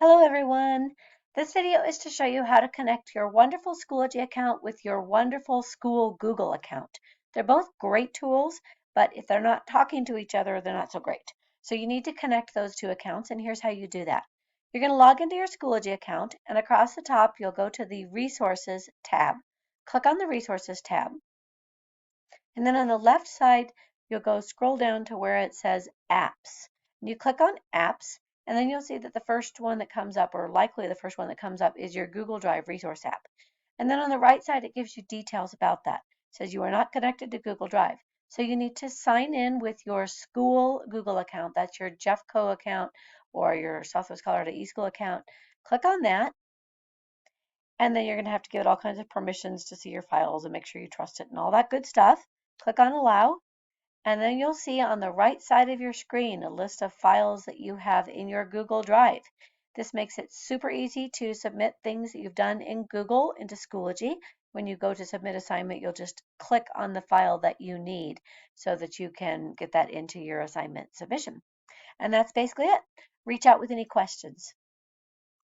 Hello everyone. This video is to show you how to connect your wonderful Schoology account with your wonderful school Google account. They're both great tools, but if they're not talking to each other, they're not so great. So you need to connect those two accounts, and here's how you do that. You're going to log into your Schoology account, and across the top, you'll go to the Resources tab. Click on the Resources tab, and then on the left side, you'll go scroll down to where it says Apps. And you click on Apps, and then you'll see that the first one that comes up, or likely the first one that comes up, is your Google Drive resource app. And then on the right side, it gives you details about that. It says you are not connected to Google Drive. So you need to sign in with your school Google account. That's your Jeffco account or your Southwest Colorado eSchool account. Click on that, and then you're going to have to give it all kinds of permissions to see your files and make sure you trust it and all that good stuff. Click on Allow, and then you'll see on the right side of your screen a list of files that you have in your Google Drive. This makes it super easy to submit things that you've done in Google into Schoology. When you go to submit assignment, you'll just click on the file that you need so that you can get that into your assignment submission. And that's basically it. Reach out with any questions.